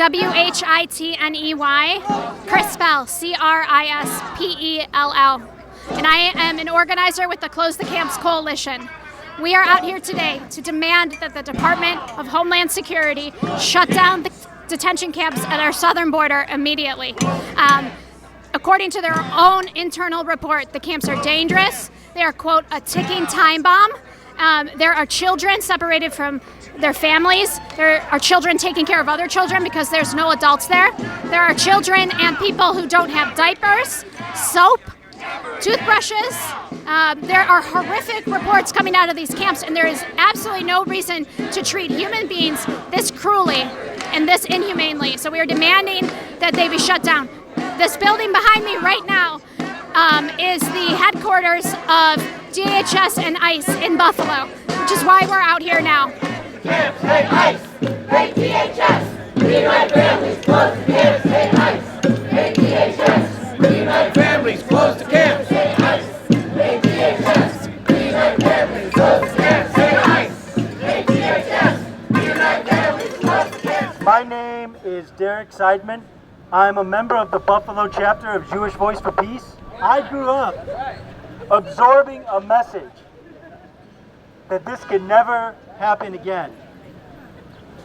WHITNEY, Crispell, CRISPELL. And I am an organizer with the Close the Camps Coalition. We are out here today to demand that the Department of Homeland Security shut down the detention camps at our southern border immediately. According to their own internal report, the camps are dangerous. They are, quote, a ticking time bomb. There are children separated from their families. There are children taking care of other children because there's no adults there. There are children and people who don't have diapers, soap, toothbrushes. There are horrific reports coming out of these camps, and there is absolutely no reason to treat human beings this cruelly and this inhumanely. So we are demanding that they be shut down. This building behind me right now is the headquarters of DHS and ICE in Buffalo, which is why we're out here now. Camps, hate ICE, hate DHS, reunite families, close the camps, hate ICE, hate DHS, reunite families, close the camps, hate ICE, hate DHS, reunite families, close the camps, hate ICE, hate DHS, reunite families, close the camps. My name is Derek Seidman. I'm a member of the Buffalo chapter of Jewish Voice for Peace. I grew up absorbing a message that this could never happen again.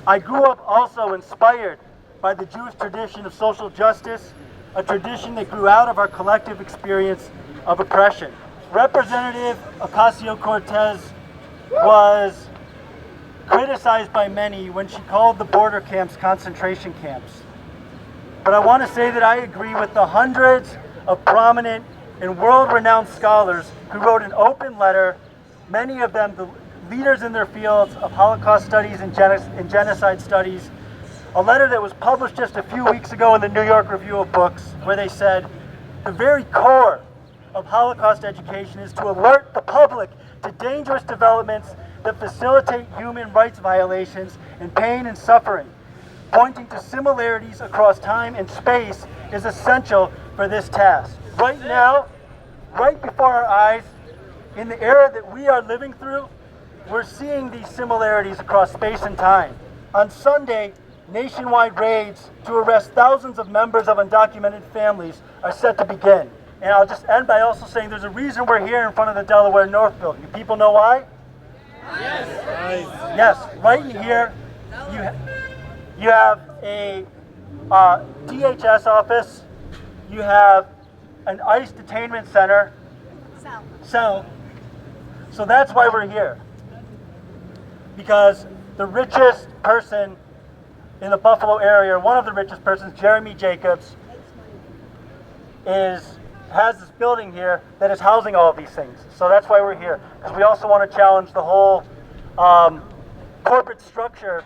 I grew up also inspired by the Jewish tradition of social justice, a tradition that grew out of our collective experience of oppression. Representative Ocasio-Cortez was criticized by many when she called the border camps concentration camps. But I want to say that I agree with the hundreds of prominent and world-renowned scholars who wrote an open letter, many of them the leaders in their fields of Holocaust studies and genocide studies, a letter that was published just a few weeks ago in the New York Review of Books, where they said, the very core of Holocaust education is to alert the public to dangerous developments that facilitate human rights violations and pain and suffering. Pointing to similarities across time and space is essential for this task. Right now, right before our eyes, in the era that we are living through, we're seeing these similarities across space and time. On Sunday, nationwide raids to arrest thousands of members of undocumented families are set to begin. And I'll just end by also saying there's a reason we're here in front of the Delaware North Building. Do people know why? Yes. Yes, right here, you have a DHS office, you have an ICE detainment center, cell. So that's why we're here. Because the richest person in the Buffalo area, one of the richest persons, Jeremy Jacobs, has this building here that is housing all of these things. So that's why we're here. Because we also want to challenge the whole corporate structure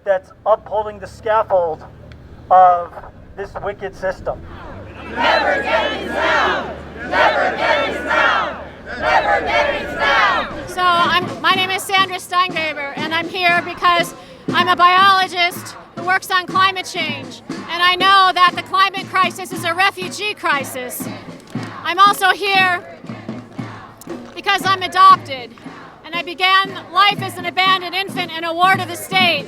that's upholding the scaffold of this wicked system. Never getting down! Never getting down! Never getting down! So my name is Sandra Steingraber, and I'm here because I'm a biologist who works on climate change, and I know that the climate crisis is a refugee crisis. I'm also here because I'm adopted, and I began life as an abandoned infant in a ward of the state,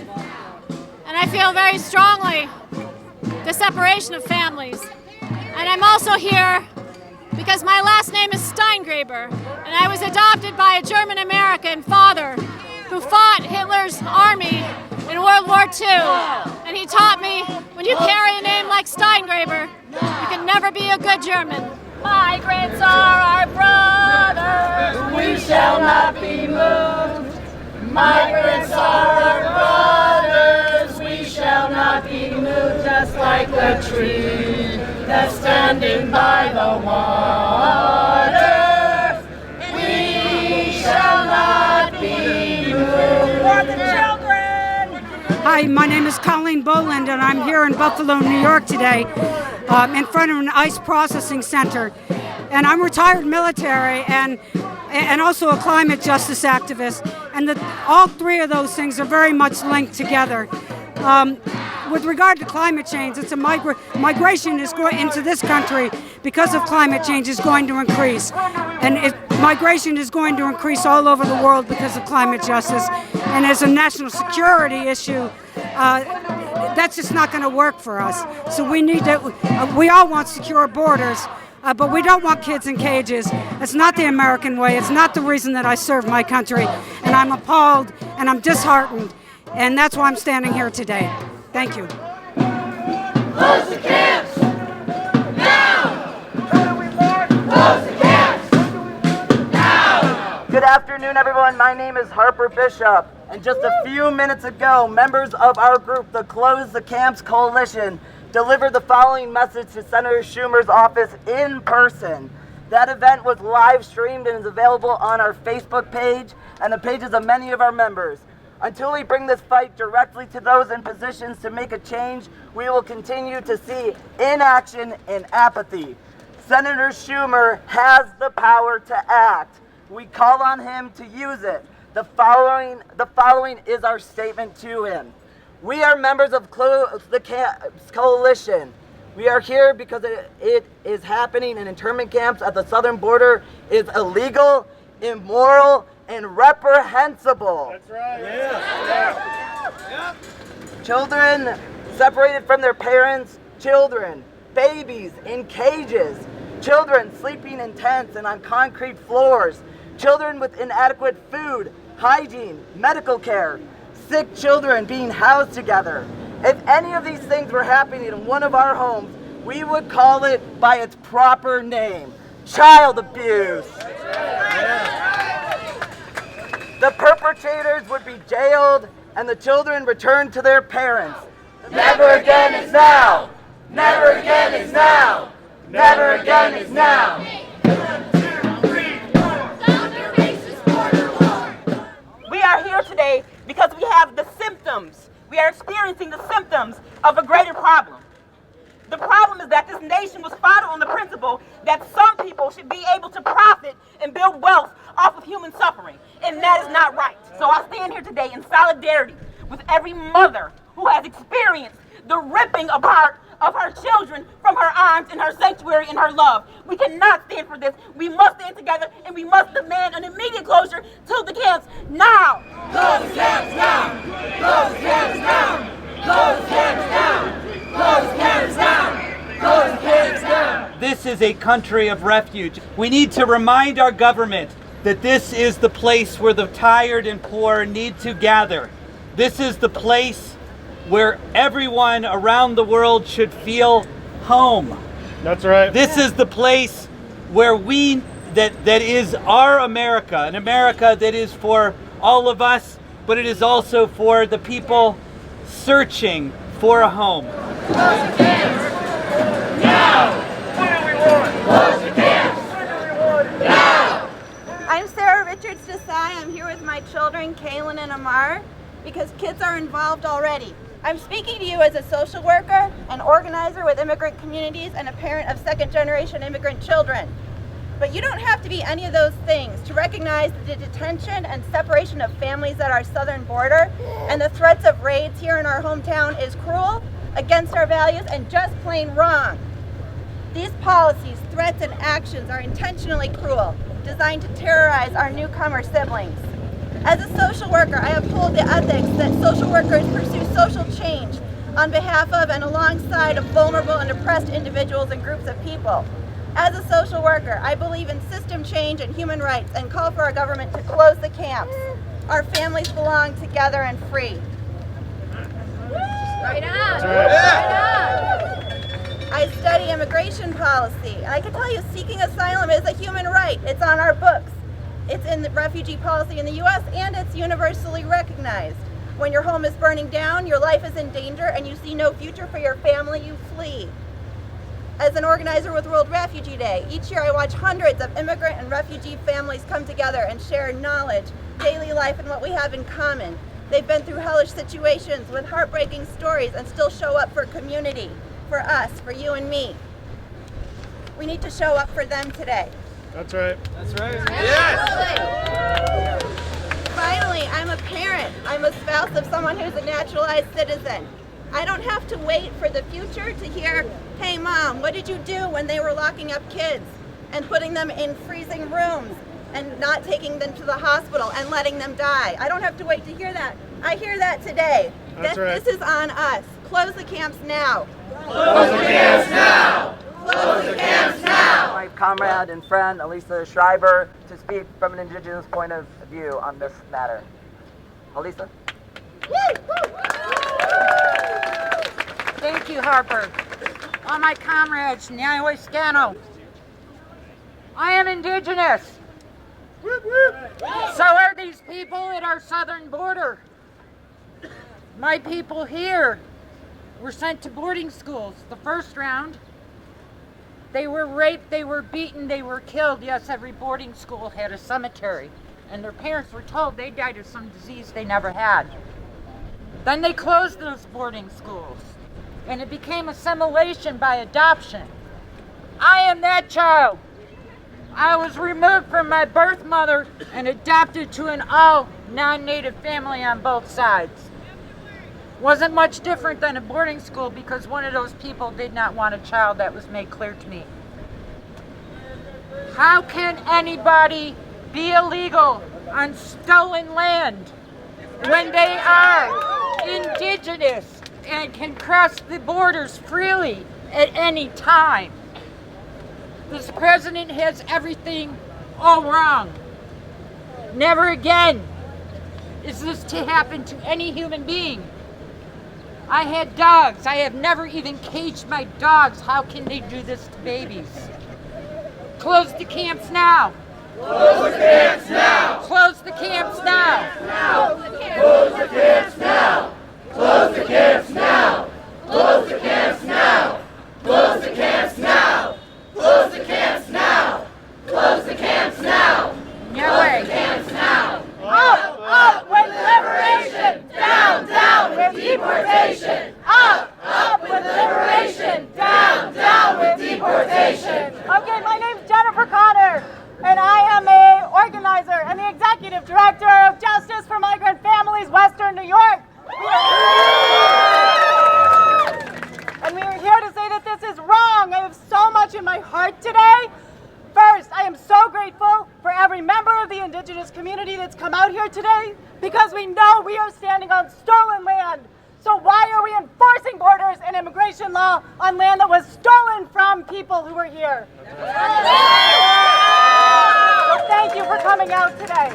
and I feel very strongly the separation of families. And I'm also here because my last name is Steingraber, and I was adopted by a German-American father who fought Hitler's army in World War II. And he taught me, when you carry a name like Steingraber, you can never be a good German. Migrants are our brothers. We shall not be moved. Migrants are our brothers. We shall not be moved, just like the tree that's standing by the water. We shall not be moved. For the children. Hi, my name is Colleen Boland, and I'm here in Buffalo, New York today, in front of an ICE processing center. And I'm retired military and also a climate justice activist, and all three of those things are very much linked together. With regard to climate change, it's a migration into this country because of climate change is going to increase, and migration is going to increase all over the world because of climate justice. And as a national security issue, that's just not going to work for us. So we need to, we all want secure borders, but we don't want kids in cages. It's not the American way. It's not the reason that I serve my country. And I'm appalled and I'm disheartened. And that's why I'm standing here today. Thank you. Close the camps! Now! Close the camps! Now! Good afternoon, everyone. My name is Harper Bishop. And just a few minutes ago, members of our group, the Close the Camps Coalition, delivered the following message to Senator Schumer's office in person. That event was live streamed and is available on our Facebook page and the pages of many of our members. Until we bring this fight directly to those in positions to make a change, we will continue to see inaction and apathy. Senator Schumer has the power to act. We call on him to use it. The following is our statement to him. We are members of the Camps Coalition. We are here because it is happening in internment camps at the southern border is illegal, immoral, and reprehensible. That's right. Yeah. Children separated from their parents, children, babies in cages, children sleeping in tents and on concrete floors, children with inadequate food, hygiene, medical care, sick children being housed together. If any of these things were happening in one of our homes, we would call it by its proper name, child abuse. The perpetrators would be jailed and the children returned to their parents. Never again is now! Never again is now! Never again is now! We are here today because we have the symptoms. We are experiencing the symptoms of a greater problem. The problem is that this nation was founded on the principle that some people should be able to profit and build wealth off of human suffering, and that is not right. So I stand here today in solidarity with every mother who has experienced the ripping apart of her children from her arms and her sanctuary and her love. We cannot stand for this. We must stand together and we must demand an immediate closure to the camps now. Close the camps now! Close the camps now! Close the camps now! Close the camps now! Close the camps now! This is a country of refuge. We need to remind our government that this is the place where the tired and poor need to gather. This is the place where everyone around the world should feel home. That's right. This is the place where that is our America, an America that is for all of us, but it is also for the people searching for a home. Close the camps! Now! What do we want? Close the camps! What do we want? Now! I'm Sarah Richards Desai. I'm here with my children, Kaylin and Amar, because kids are involved already. I'm speaking to you as a social worker, an organizer with immigrant communities, and a parent of second-generation immigrant children. But you don't have to be any of those things to recognize the detention and separation of families at our southern border and the threats of raids here in our hometown is cruel, against our values, and just plain wrong. These policies, threats, and actions are intentionally cruel, designed to terrorize our newcomer siblings. As a social worker, I uphold the ethics that social workers pursue social change on behalf of and alongside of vulnerable and oppressed individuals and groups of people. As a social worker, I believe in system change and human rights and call for our government to close the camps. Our families belong together and free. Right on. Right on. I study immigration policy, and I can tell you seeking asylum is a human right. It's on our books. It's in the refugee policy in the U.S., and it's universally recognized. When your home is burning down, your life is in danger, and you see no future for your family, you flee. As an organizer with World Refugee Day, each year I watch hundreds of immigrant and refugee families come together and share knowledge, daily life, and what we have in common. They've been through hellish situations with heartbreaking stories and still show up for community, for us, for you and me. We need to show up for them today. That's right. That's right. Finally, I'm a parent. I'm a spouse of someone who's a naturalized citizen. I don't have to wait for the future to hear, hey mom, what did you do when they were locking up kids and putting them in freezing rooms and not taking them to the hospital and letting them die? I don't have to wait to hear that. I hear that today. This is on us. Close the camps now. Close the camps now! Close the camps now! My comrade and friend, Elisa Schreiber, to speak from an Indigenous point of view on this matter. Elisa? Thank you, Harper. All my comrades, Nyaway Scano. I am Indigenous. So are these people at our southern border. My people here were sent to boarding schools. The first round, they were raped, they were beaten, they were killed. Yes, every boarding school had a cemetery. And their parents were told they died of some disease they never had. Then they closed those boarding schools. And it became assimilation by adoption. I am that child. I was removed from my birth mother and adopted to an all non-native family on both sides. Wasn't much different than a boarding school because one of those people did not want a child. That was made clear to me. How can anybody be illegal on stolen land when they are Indigenous and can cross the borders freely at any time? This president has everything all wrong. Never again is this to happen to any human being. I had dogs. I have never even caged my dogs. How can they do this to babies? Close the camps now. Close the camps now! Close the camps now. Close the camps now! Close the camps now! Close the camps now! Close the camps now! Close the camps now! Close the camps now! No way. Camps now! Up, up with liberation! Down, down with deportation! Up, Up with liberation! Down, down with deportation! Okay, my name's Jennifer Connor, and I am a organizer and the executive director of Justice for Migrant Families, Western New York. And we are here to say that this is wrong. I have so much in my heart today. First, I am so grateful for every member of the Indigenous community that's come out here today because we know we are standing on stolen land. So why are we enforcing borders and immigration law on land that was stolen from people who were here? So thank you for coming out today.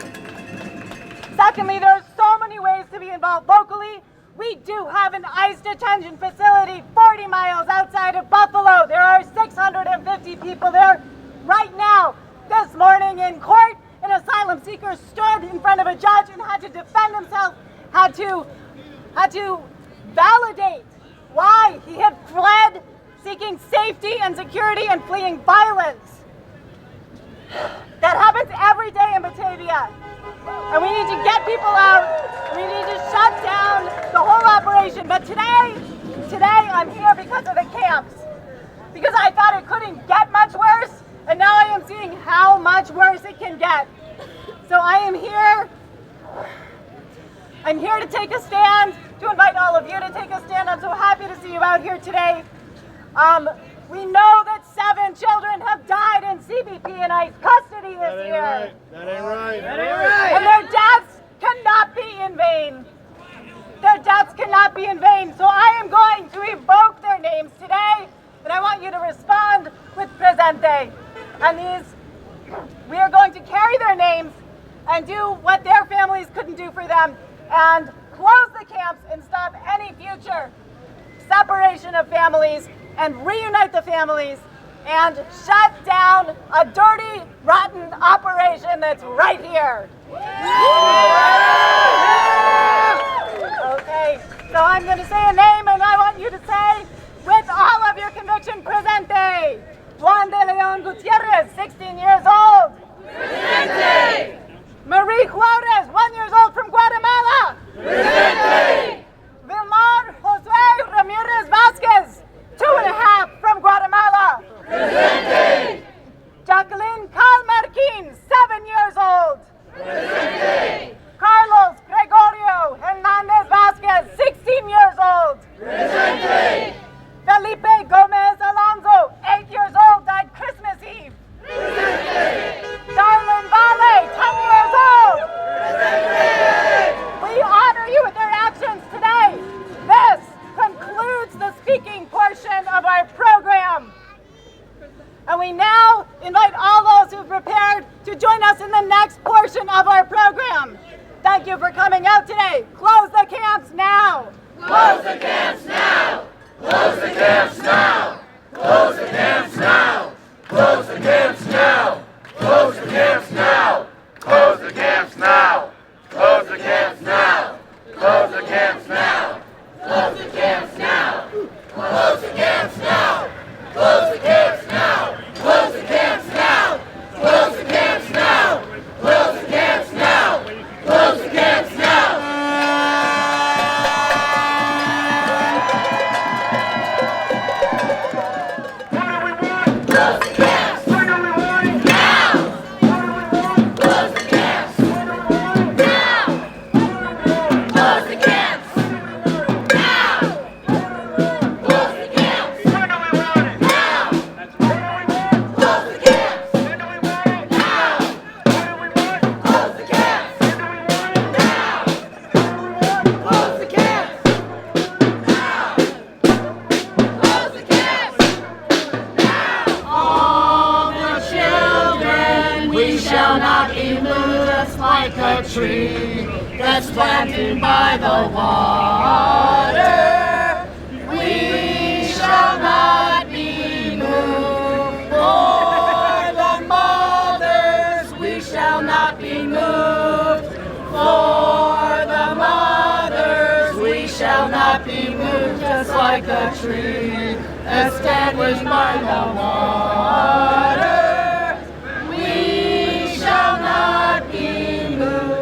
Secondly, there are so many ways to be involved locally. We do have an ICE detention facility 40 miles outside of Buffalo. There are 650 people there right now. This morning in court, an asylum seeker stood in front of a judge and had to defend himself, had to validate why he had fled, seeking safety and security and fleeing violence. That happens every day in Batavia. And we need to get people out. We need to shut down the whole operation. But today I'm here because of the camps. Because I thought it couldn't get much worse. And now I am seeing how much worse it can get. So I am here. I'm here to take a stand, to invite all of you to take a stand. I'm so happy to see you out here today. We know that 7 children have died in CBP and ICE custody this year. That ain't right. And their deaths cannot be in vain. Their deaths cannot be in vain. So I am going to evoke their names today, and I want you to respond with presente. And we are going to carry their names and do what their families couldn't do for them, and close the camps and stop any future separation of families and reunite the families and shut down a dirty, rotten operation that's right here. Okay, so I'm going to say a name and I want you to say, with all of your conviction, presente. Juan de Leon Gutierrez, 16 years old. Presente! Marie Juarez, 1 year old from Guatemala. Presente! Vilmar Jose Ramirez Vasquez, 2.5 from Guatemala. Presente! Jacqueline Calmarquin, 7 years old. Presente! Carlos Gregorio Hernandez Vasquez, 16 years old. Presente! Felipe Gomez Alonso, 8 years old, died Christmas Eve. Presente! we now invite all those who've prepared to join us in the next portion of our program. Thank you for coming out today. Close the camps now. Close the camps now! Close the camps now! Close the camps now! Close the camps now! Close the camps now! Close the camps now! Close the camps now! Close the camps now! Close the camps now! Close the camps now! Close the camps now! Close the camps now! Close the camps now! Close the camps now! Close the camps now! Tree that's planted by the water, we shall not be moved. For the mothers, we shall not be moved. For the mothers, we shall not be moved. Just like the tree that's planted by the water, we shall not be moved.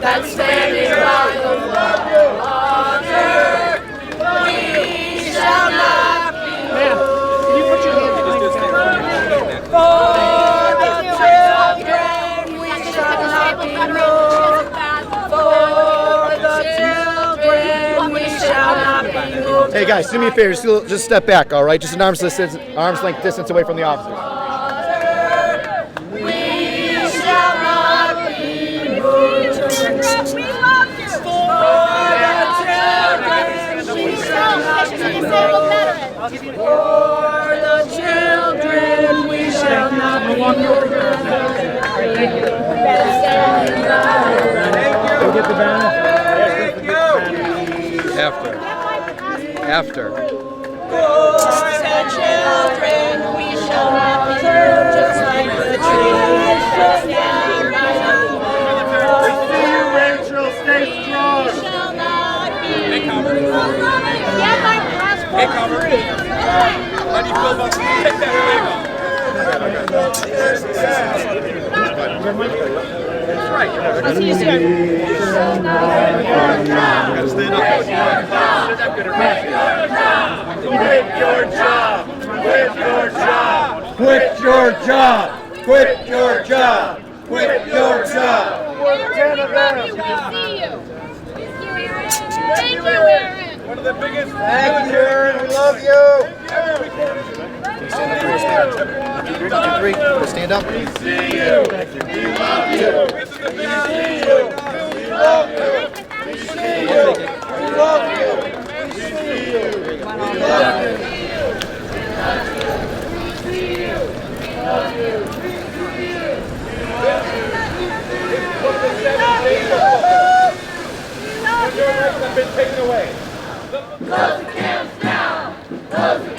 That's standing by the water, we shall not be moved. Can you put your hand for the children, we shall not be moved. For the children, we shall not be moved. Hey guys, do me a favor, just step back, all right? Just an arm's length distance away from the officers. For the children, we shall not be moved. Go get the banner. After. For the children, we shall not be moved. Just like the trees that stand by the water. Rachel, stay strong. We shall not be moved. Hey, Carver. How do you feel about take that wave off? That's right. I'll see you soon. Gotta stand up. Quit your job. Quit your job. Quit your job. Quit your job. Quit your job. Aaron, we love you. We'll see you. Thank you, Aaron. One of the biggest. Thank you, Aaron. We love you. Stand up. 3, stand up. We see you. We love you. We see you. We love you. We see you. We love you. We see you. We love you. We see you. We love you. Your rights have been taken away. Close the camps now! Close the